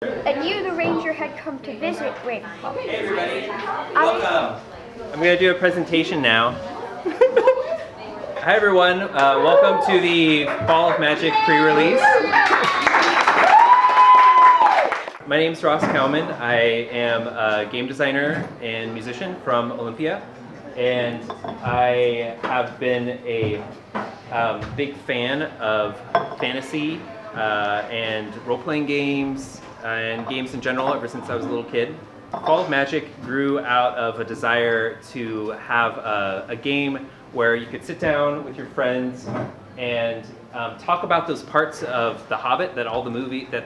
And you, the ranger, had come to visit Ravenclaw. Hey everybody, welcome. I'm going to do a presentation now. Hi everyone, welcome to the Fall of Magic pre-release. My name is Ross Cowman. I am a game designer and musician from Olympia, and I have been a big fan of fantasy and role-playing games and games in general ever since I was a little kid. Fall of Magic grew out of a desire to have a game where you could sit down with your friends and talk about those parts of The Hobbit that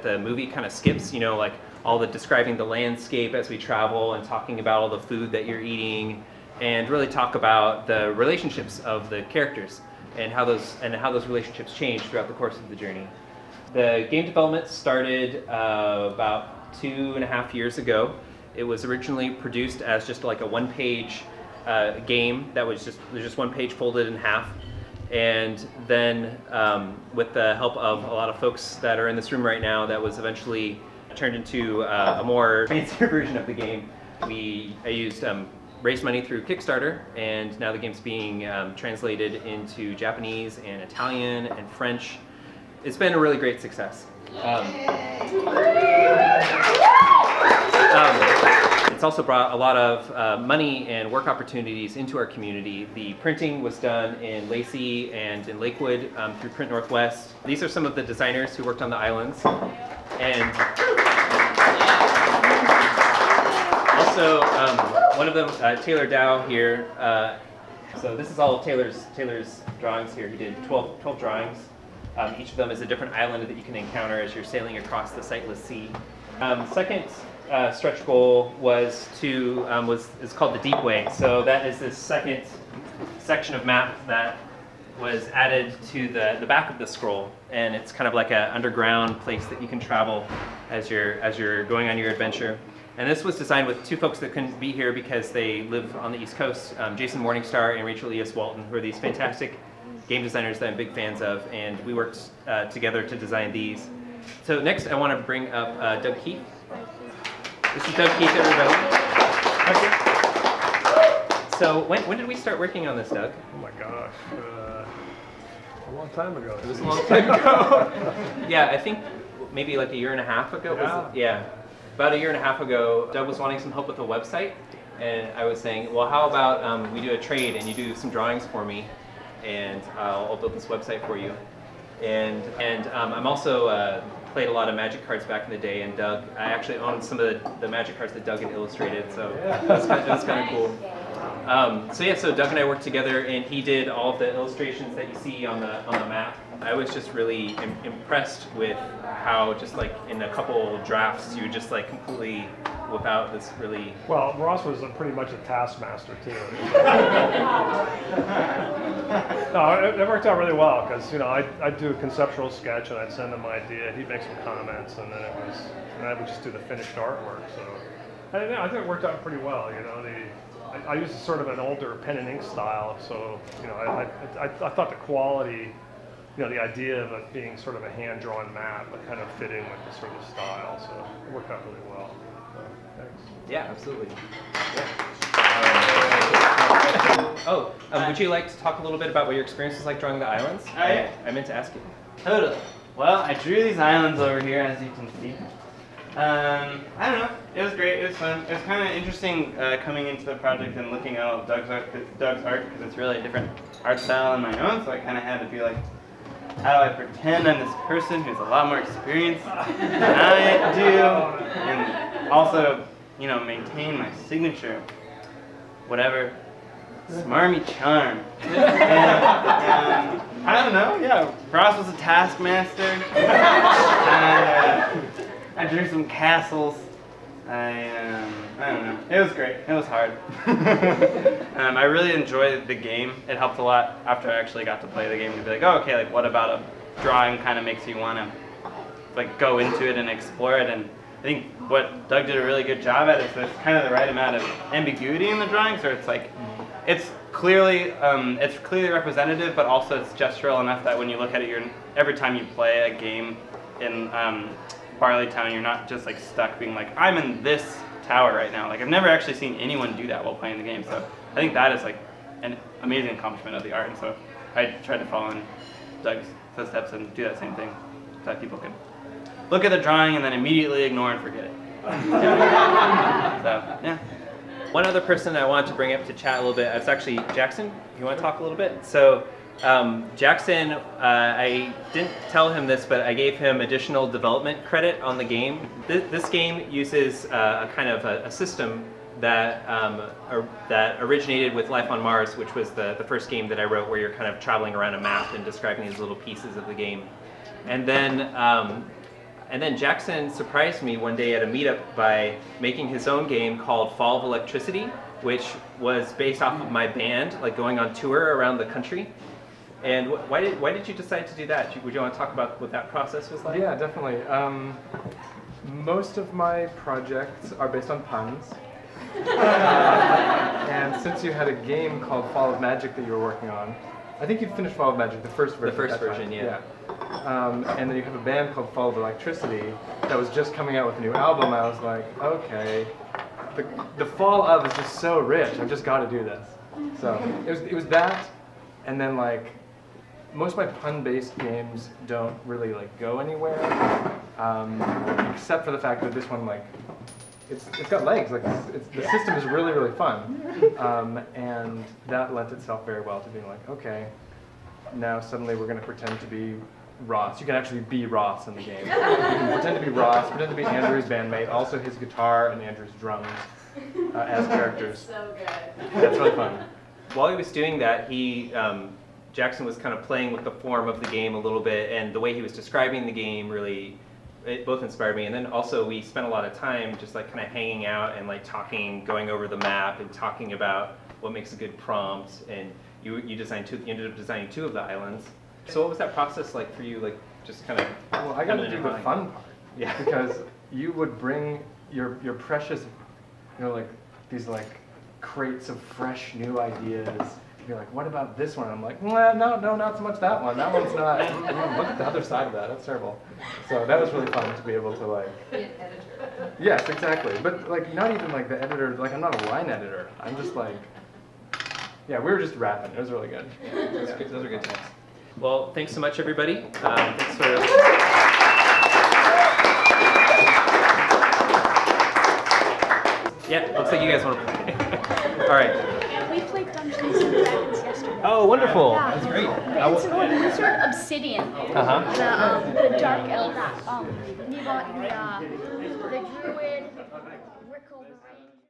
the movie kind of skips, you know, like all the describing the landscape as we travel and talking about all the food that you're eating, and really talk about the relationships of the characters and how those relationships change throughout the course of the journey. The game development started about 2.5 years ago. It was originally produced as just like a one-page game that was just one page folded in half. And then with the help of a lot of folks that are in this room right now, that was eventually turned into a more fancier version of the game. I raised money through Kickstarter, and now the game's being translated into Japanese and Italian and French. It's been a really great success. It's also brought a lot of money and work opportunities into our community. The printing was done in Lacey and in Lakewood through Print Northwest. These are some of the designers who worked on the islands. And also, one of them, Taylor Dow here. So this is all Taylor's drawings here. He did 12 drawings. Each of them is a different island that you can encounter as you're sailing across the sightless sea. Second stretch goal is called the Deep Way. So that is this second section of map that was added to the back of the scroll, and it's kind of like an underground place that you can travel as you're going on your adventure. And this was designed with two folks that couldn't be here because they live on the East Coast, Jason Morningstar and Rachel E.S. Walton, who are these fantastic game designers that I'm big fans of, and we worked together to design these. So next I want to bring up Doug Keith. This is Doug Keith, everybody. Okay. So when did we start working on this, Doug? Oh my gosh, a long time ago. It was a long time ago. Yeah, I think maybe like 1.5 years ago. Yeah. About 1.5 years ago, Doug was wanting some help with a website, and I was saying, well, how about we do a trade and you do some drawings for me, and I'll build this website for you. And I'm also played a lot of Magic cards back in the day, and I actually owned some of the Magic cards that Doug had illustrated, so that's kind of cool. So Doug and I worked together, and he did all of the illustrations that you see on the map. I was just really impressed with how just like in a couple drafts you just like completely whip out this really... Well, Ross was pretty much a taskmaster too. No, it worked out really well because, you know, I'd do a conceptual sketch and I'd send him my idea, he'd make some comments, and then I would just do the finished artwork. So I think it worked out pretty well. You know, I used sort of an older pen and ink style, so you know, I thought the quality, you know, the idea of it being sort of a hand-drawn map, it kind of fit in with the sort of style, so it worked out really well. So, thanks. Yeah, absolutely. Would you like to talk a little bit about what your experience was like drawing the islands? Yeah. I meant to ask you. Totally. Well, I drew these islands over here, as you can see. I don't know. It was great. It was fun. It was kind of interesting coming into the project and looking at all of Doug's art because it's really a different art style than my own. So I kind of had to be like, how do I pretend I'm this person who's a lot more experienced than I do, and also, you know, maintain my signature, whatever, smarmy charm. And, I don't know. Yeah, Ross was a taskmaster. And, I drew some castles. I don't know. It was great. It was hard. I really enjoyed the game. It helped a lot after I actually got to play the game to be like, oh, okay, like what about a drawing kind of makes you want to like go into it and explore it. And I think what Doug did a really good job at is there's kind of the right amount of ambiguity in the drawings, where it's like it's clearly representative, but also it's gestural enough that when you look at it, every time you play a game in Barley Town, you're not just like stuck being like, I'm in this tower right now. Like I've never actually seen anyone do that while playing the game. So I think that is like an amazing accomplishment of the art. And so I tried to follow in Doug's footsteps and do that same thing so that people can look at the drawing and then immediately ignore and forget it. So, yeah. One other person I wanted to bring up to chat a little bit, it's actually Jackson. You want to talk a little bit? So Jackson, I didn't tell him this, but I gave him additional development credit on the game. This game uses a kind of a system that that originated with Life on Mars, which was the first game that I wrote, where you're kind of traveling around a map and describing these little pieces of the game. And then Jackson surprised me one day at a meetup by making his own game called Fall of Electricity, which was based off of my band, like going on tour around the country. And why did you decide to do that? Would you want to talk about what that process was like? Yeah, definitely. Most of my projects are based on puns. And since you had a game called Fall of Magic that you were working on, I think you finished Fall of Magic, the first version. The first version, yeah. And then you have a band called Fall of Electricity that was just coming out with a new album. I was like, okay, the fall of is just so rich. I've just got to do this. So it was that, and then like most of my pun-based games don't really like go anywhere, except for the fact that this one like it's got legs. Like the system is really really fun, and that lent itself very well to being like, okay, now suddenly we're going to pretend to be Ross. You can actually be Ross in the game. You can pretend to be Ross, pretend to be Andrew's bandmate, also his guitar and Andrew's drums as characters. So good. That's really fun. While he was doing that, Jackson was kind of playing with the form of the game a little bit, and the way he was describing the game really, it both inspired me. And then also we spent a lot of time just like kind of hanging out and like talking, going over the map and talking about what makes a good prompt. And you ended up designing 2 of the islands. So what was that process like for you? Like just kind of. Well, I got to do the fun part. Yeah. Because you would bring your precious, like these like crates of fresh new ideas. You're like, what about this one? I'm like, no, not so much that one. That one's not. Look at the other side of that. That's terrible. So that was really fun to be able to like. Be an editor. Yes, exactly. But like, not even like the editor. Like, I'm not a line editor. I'm just like. Yeah, we were just rapping. It was really good. Those are good times. Well, thanks so much, everybody. Thanks for. Yeah, looks like you guys want to play. All right. We played Dungeons and Dragons yesterday. Oh, wonderful. Yeah. That's great. It's sort of Obsidian. Uh-huh. The dark elf. You got the druid, Rickle the Ranger.